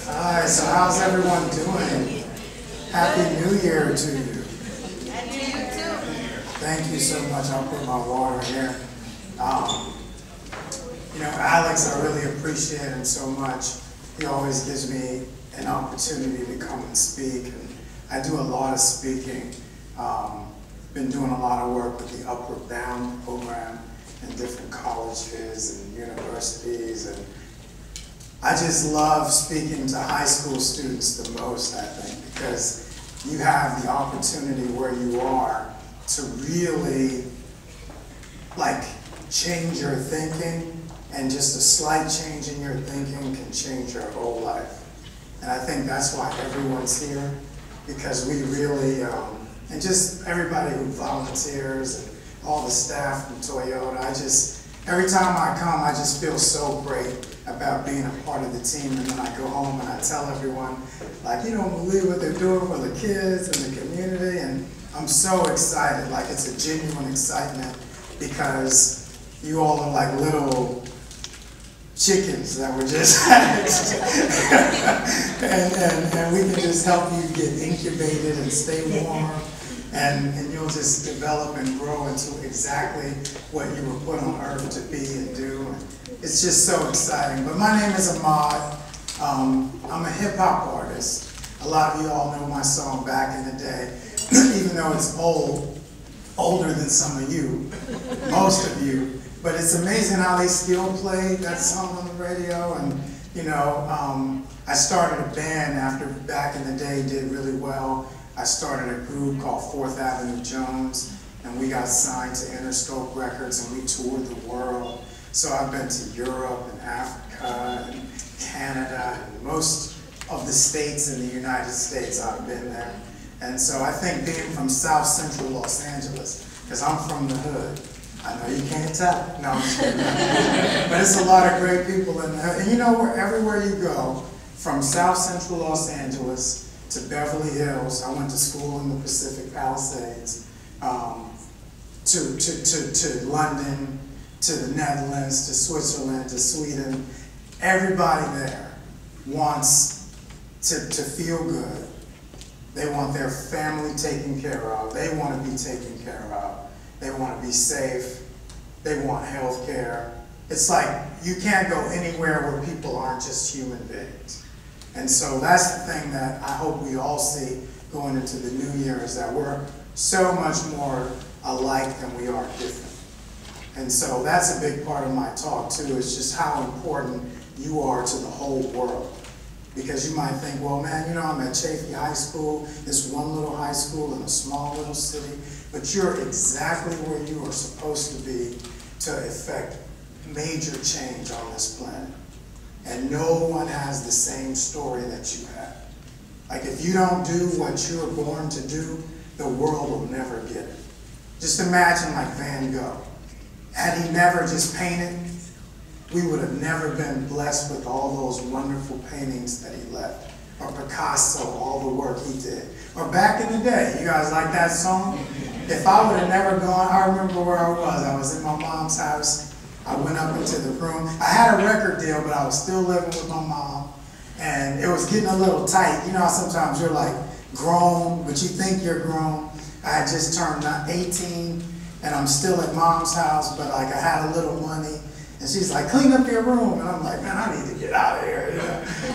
Hi, so how's everyone doing? Happy New Year to you. Thank you so much. I'll put my water here. Alex, I really appreciate him so much. He always gives me an opportunity to come and speak. And I do a lot of speaking. Been doing a lot of work with the Upward Bound program in different colleges and universities. And I just love speaking to high school students the most, I think, because you have the opportunity where you are to really change your thinking, and just a slight change in your thinking can change your whole life. And I think that's why everyone's here, because we really, and just everybody who volunteers and all the staff from Toyota, every time I come, I just feel so great about being a part of the team. And then I go home and I tell everyone, you don't believe what they're doing for the kids and the community. And I'm so excited, it's a genuine excitement, because you all are like little chickens that were just hatched. and we can just help you get incubated and stay warm. And you'll just develop and grow into exactly what you were put on earth to be and do. And it's just so exciting. But my name is Ahmad. I'm a hip hop artist. A lot of you all know my song Back in the Day, even though it's older than some of you, most of you. But it's amazing how they still play that song on the radio. And I started a band after Back in the Day did really well. I started a group called 4th Avenue Jones, and we got signed to Interscope Records, and we toured the world. So I've been to Europe and Africa and Canada, and most of the states in the United States I've been there. And so I think being from South Central Los Angeles, because I'm from the hood, I know you can't tell. No, I'm just kidding. But it's a lot of great people in the hood. And everywhere you go, from South Central Los Angeles to Beverly Hills, I went to school in the Pacific Palisades, to London, to the Netherlands, to Switzerland, to Sweden. Everybody there wants to feel good. They want their family taken care of. They want to be taken care of. They want to be safe. They want health care. It's like you can't go anywhere where people aren't just human beings. And so that's the thing that I hope we all see going into the new year, is that we're so much more alike than we are different. And so that's a big part of my talk too, is just how important you are to the whole world. Because you might think, well, man, I'm at Chaffee High School, this one little high school in a small little city, but you're exactly where you are supposed to be to effect major change on this planet. And no one has the same story that you have. If you don't do what you were born to do, the world will never get it. Just imagine Van Gogh. Had he never just painted, we would have never been blessed with all those wonderful paintings that he left. Or Picasso, all the work he did. Or Back in the Day, you guys like that song? If I would have never gone, I remember where I was. I was in my mom's house. I went up into the room. I had a record deal, but I was still living with my mom. And it was getting a little tight. You know how sometimes you're grown, but you think you're grown. I had just turned 18, and I'm still at mom's house, but I had a little money. And she's like, clean up your room. And I'm like, man, I need to get out of here.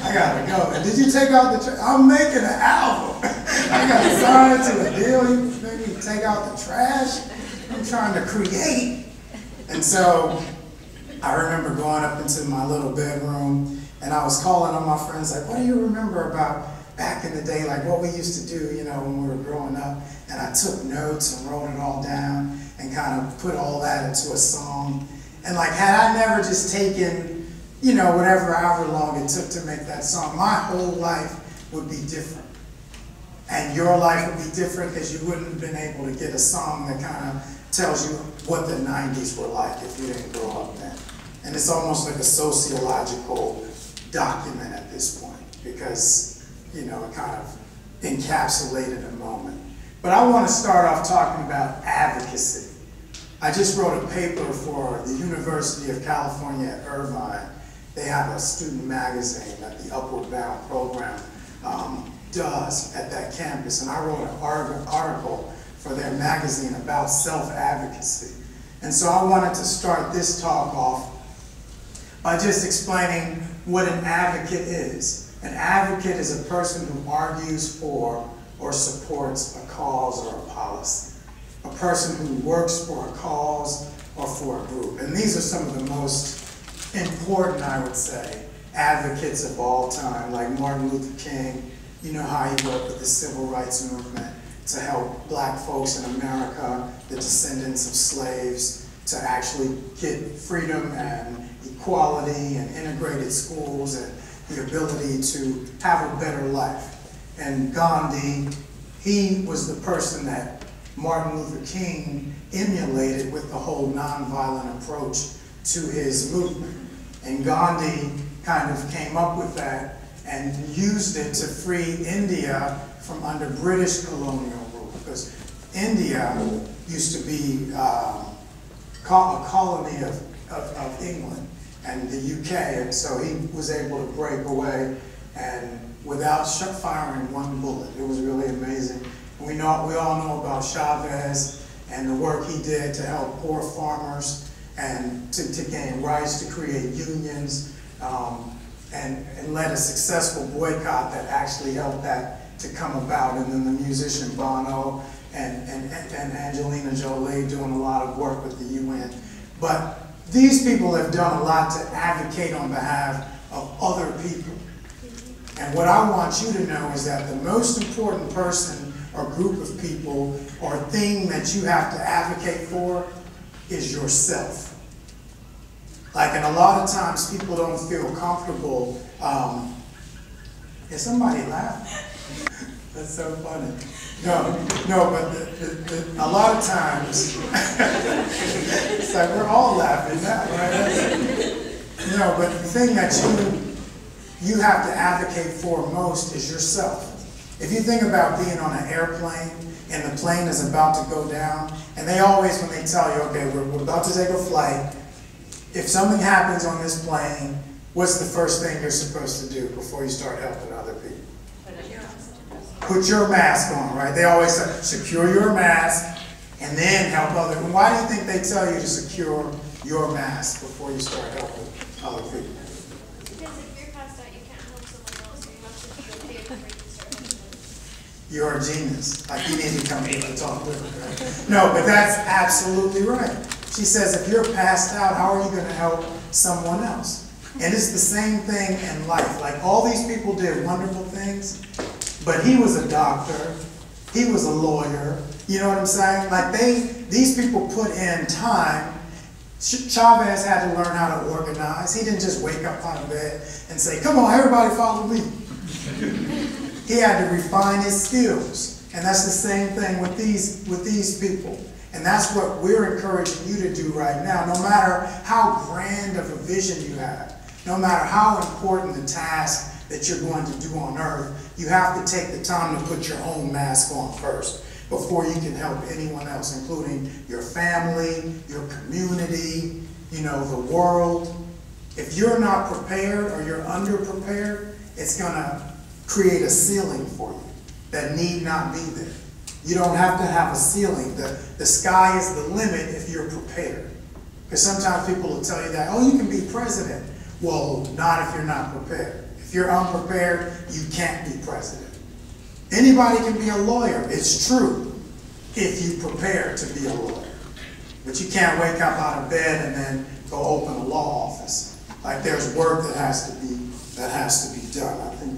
I gotta go. And did you take out the trash? I'm making an album. I got signed to a deal. You made me take out the trash. I'm trying to create. And so I remember going up into my little bedroom, and I was calling on my friends, what do you remember about back in the day, what we used to do, when we were growing up? And I took notes and wrote it all down and kind of put all that into a song. And had I never just taken, however long it took to make that song, my whole life would be different. And your life would be different, because you wouldn't have been able to get a song that kind of tells you what the 90s were like if you didn't grow up then. And it's almost like a sociological document at this point, because, it kind of encapsulated a moment. But I want to start off talking about advocacy. I just wrote a paper for the University of California at Irvine they have a student magazine that the Upward Bound program does at that campus. And I wrote an article for their magazine about self-advocacy. And so I wanted to start this talk off by just explaining what an advocate is. An advocate is a person who argues for or supports a cause or a policy. A person who works for a cause or for a group. And these are some of the most important, I would say, advocates of all time, like Martin Luther King. You know how he worked with the civil rights movement to help black folks in America, the descendants of slaves, to actually get freedom and equality and integrated schools and the ability to have a better life. And Gandhi, he was the person that Martin Luther King emulated with the whole nonviolent approach to his movement. And Gandhi kind of came up with that and used it to free India from under British colonial rule, because India used to be a colony of England and the UK, and so he was able to break away and without firing one bullet. It was really amazing. We all know about Chavez and the work he did to help poor farmers and to gain rights, to create unions, and led a successful boycott that actually helped that to come about. And then the musician Bono and Angelina Jolie doing a lot of work with the UN. But these people have done a lot to advocate on behalf of other people. And what I want you to know is that the most important person or group of people or thing that you have to advocate for is yourself. Like, and a lot of times people don't feel comfortable. Is somebody laughing? That's so funny. No, but a lot of times, it's like we're all laughing now, right? No, but the thing that you have to advocate for most is yourself. If you think about being on an airplane and the plane is about to go down, and they always, when they tell you, okay, we're about to take a flight, if something happens on this plane, what's the first thing you're supposed to do before you start helping other people? Put your mask on, right? They always say, secure your mask and then help others. And why do you think they tell you to secure your mask before you start helping other people? Because if you're passed out, you can't help someone else, so you have to be okay before you can start helping others. You're a genius. Like, you need to come here and talk with me, right? No, but that's absolutely right. She says, if you're passed out, how are you going to help someone else? And it's the same thing in life. Like, all these people did wonderful things, but he was a doctor, he was a lawyer, you know what I'm saying? Like, these people put in time. Chavez had to learn how to organize. He didn't just wake up out of bed and say, come on, everybody follow me. He had to refine his skills. And that's the same thing with these people. And that's what we're encouraging you to do right now. No matter how grand of a vision you have, no matter how important the task that you're going to do on earth, you have to take the time to put your own mask on first before you can help anyone else, including your family, your community, you know, the world. If you're not prepared or you're underprepared, it's going to create a ceiling for you that need not be there. You don't have to have a ceiling. The sky is the limit if you're prepared. Because sometimes people will tell you that, oh, you can be president. Well, not if you're not prepared. If you're unprepared, you can't be president. Anybody can be a lawyer. It's true if you prepare to be a lawyer. But you can't wake up out of bed and then go open a law office. Like, there's work that has to be done. I think